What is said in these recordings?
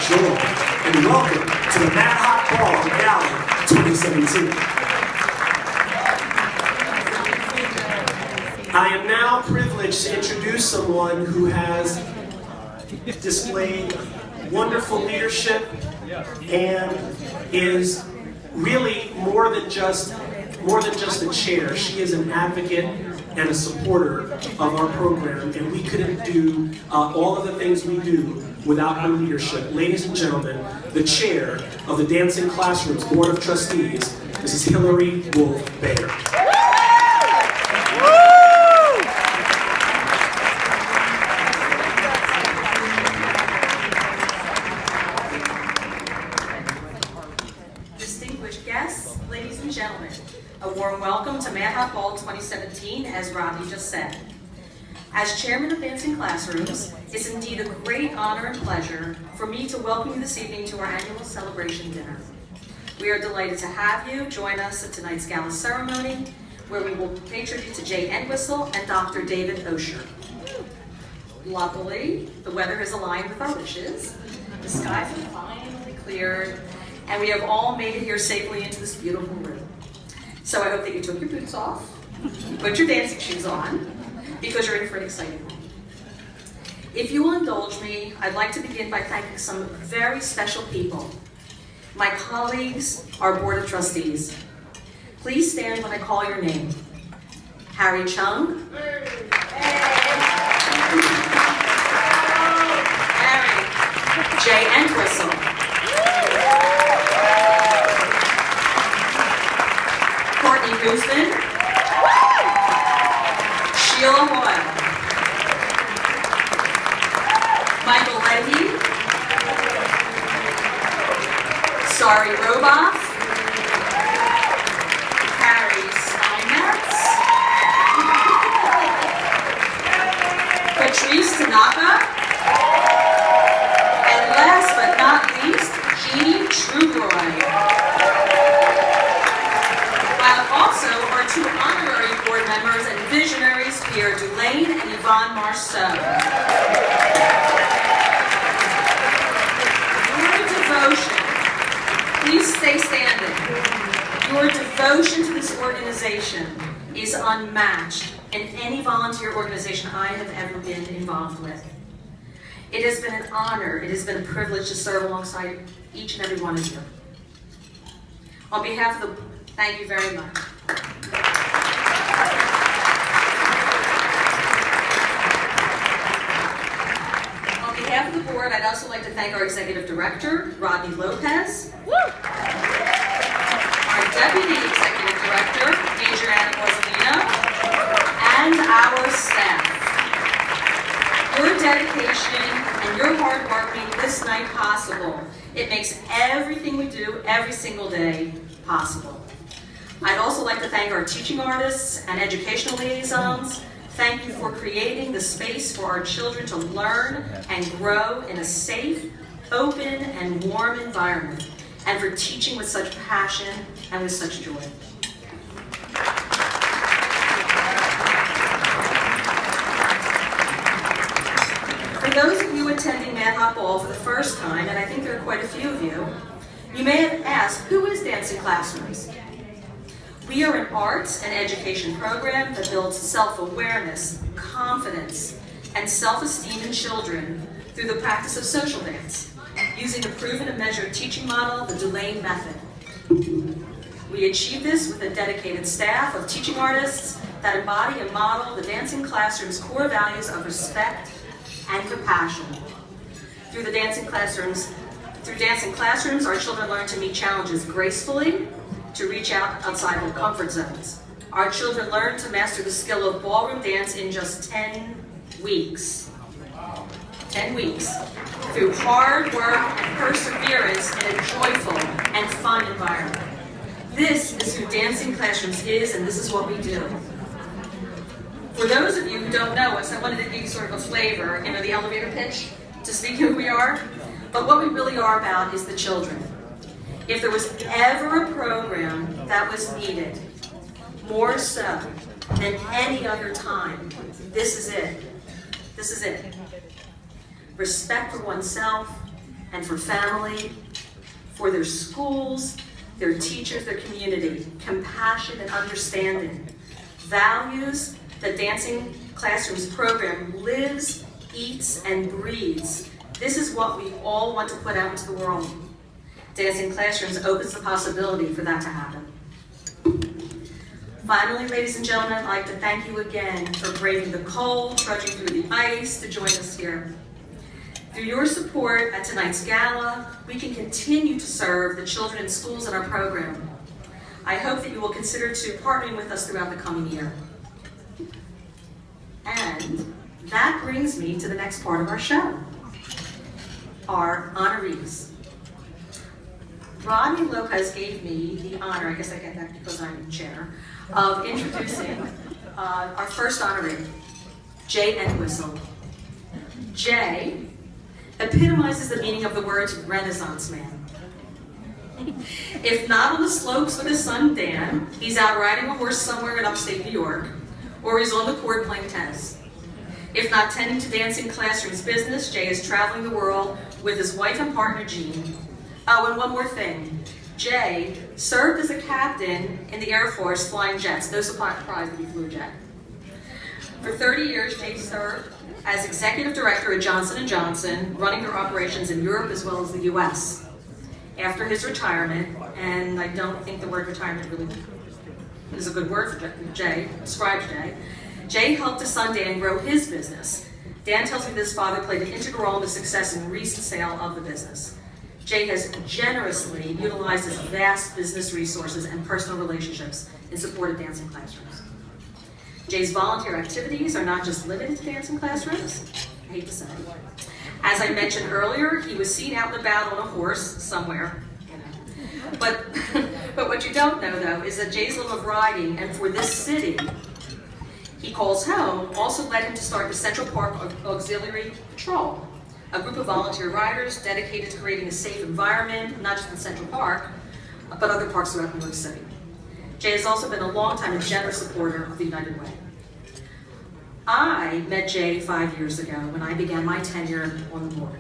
joy, and welcome to the Mad Hot Ball Gala 2017. I am now privileged to introduce someone who has displayed wonderful leadership and is really more than just a chair. She is an advocate and a supporter of our program, and we couldn't do all of the things we do without her leadership. Ladies and gentlemen, the chair of the Dancing Classrooms Board of Trustees, Mrs. Hilary Wolf-Bayer. Distinguished guests, ladies and gentlemen, a warm welcome to Mad Hot Ball 2017, as Rodney just said. As chairman of Dancing Classrooms, it's indeed a great honor and pleasure for me to welcome you this evening to our annual celebration dinner. We are delighted to have you join us at tonight's gala ceremony, where we will pay tribute to Jay Entwistle and Dr. David Osher. Luckily, the weather has aligned with our wishes. The skies have finally cleared, and we have all made it here safely into this beautiful room. So I hope that you took your boots off, you put your dancing shoes on, because you're in for an exciting night. If you will indulge me, I'd like to begin by thanking some very special people. My colleagues, our Board of Trustees. Please stand when I call your name. Harry Chung. Harry. Jay Entwistle. Courtney Guzman, Sheila Hoyle, Michael Leahy, Sari Roboff, Harry Steinmetz, Patrice Tanaka, and last but not least, Jeannie Truebroy. Also, our two honorary board members and visionaries, Pierre Dulaine and Yvonne Marceau. Your devotion, please stay standing. Your devotion to this organization is unmatched in any volunteer organization I have ever been involved with. It has been an honor, it has been a privilege to serve alongside each and every one of you. On behalf of the Thank you very much. On behalf of the board, I'd also like to thank our executive director, Rodney Lopez, our deputy executive director, Adriana Borzolino, and our staff. Your dedication and your hard work make this night possible. It makes everything we do every single day possible. I'd also like to thank our teaching artists and educational liaisons. Thank you for creating the space for our children to learn and grow in a safe, open, and warm environment, and for teaching with such passion and with such joy. For those of you attending Mad Hot Ball for the first time, and I think there are quite a few of you, you may have asked, who is Dancing Classrooms? We are an arts and education program that builds self-awareness, confidence, and self-esteem in children through the practice of social dance, using the proven and measured teaching model, the Dulaine method. We achieve this with a dedicated staff of teaching artists that embody and model the Dancing Classroom's core values of respect and compassion. Through Dancing Classrooms, our children learn to meet challenges gracefully, to reach out outside their comfort zones. Our children learn to master the skill of ballroom dance in just 10 weeks. 10 weeks. Through hard work and perseverance in a joyful and fun environment. This is who Dancing Classrooms is, and this is what we do. For those of you who don't know us, I wanted to give you sort of a flavor, the elevator pitch, to speak who we are. But what we really are about is the children. If there was ever a program that was needed, more so than any other time, this is it. This is it. Respect for oneself, and for family, for their schools, their teachers, their community, compassion and understanding, values that Dancing Classrooms program lives, eats, and breathes. This is what we all want to put out into the world. Dancing Classrooms opens the possibility for that to happen. Finally, ladies and gentlemen, I'd like to thank you again for braving the cold, trudging through the ice to join us here. Through your support at tonight's gala, we can continue to serve the children in schools in our program. I hope that you will consider partnering with us throughout the coming year. And that brings me to the next part of our show, our honorees. Rodney Lopez gave me the honor, I guess I get that because I'm the chair, of introducing our first honoree, Jay Entwistle. Jay epitomizes the meaning of the words Renaissance man. If not on the slopes with his son Dan, he's out riding a horse somewhere in upstate New York, or he's on the court playing tennis. If not tending to Dancing Classrooms business, Jay is traveling the world with his wife and partner Jean. Oh, and one more thing. Jay served as a captain in the Air Force flying jets. No surprise that he flew a jet. For 30 years, Jay served as executive director at Johnson & Johnson, running their operations in Europe as well as the US. After his retirement, and I don't think the word retirement really is a good word for Jay, describes Jay, Jay helped his son Dan grow his business. Dan tells me that his father played an integral role in the success and recent sale of the business. Jay has generously utilized his vast business resources and personal relationships in support of Dancing Classrooms. Jay's volunteer activities are not just limited to Dancing Classrooms, I hate to say. As I mentioned earlier, he was seen out and about on a horse somewhere. But what you don't know, though, is that Jay's love of riding, and for this city he calls home, also led him to start the Central Park Auxiliary Patrol, a group of volunteer riders dedicated to creating a safe environment, not just in Central Park, but other parks throughout New York City. Jay has also been a longtime and generous supporter of the United Way. I met Jay 5 years ago when I began my tenure on the board.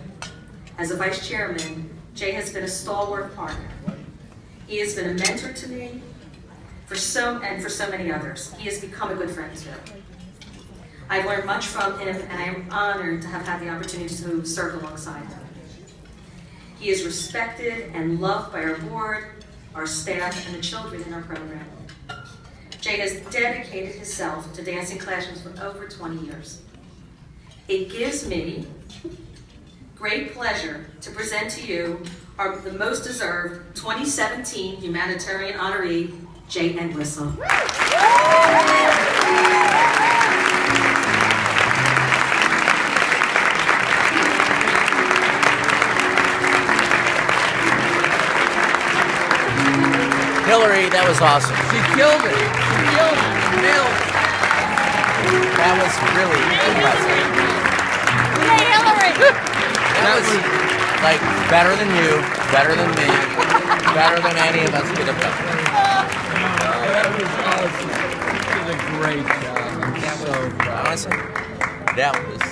As a vice chairman, Jay has been a stalwart partner. He has been a mentor to me, for so many others. He has become a good friend too. I've learned much from him, and I am honored to have had the opportunity to serve alongside him. He is respected and loved by our board, our staff, and the children in our program. Jay has dedicated himself to Dancing Classrooms for over 20 years. It gives me great pleasure to present to you the most deserved 2017 humanitarian honoree, Jay Entwistle. Hilary, that was awesome. She killed it. She killed it. Nailed it. That was really impressive. Hey, Hilary! That was like better than you, better than me, better than any of us could have done. That was awesome. She did a great job. I'm so proud. Honestly, that was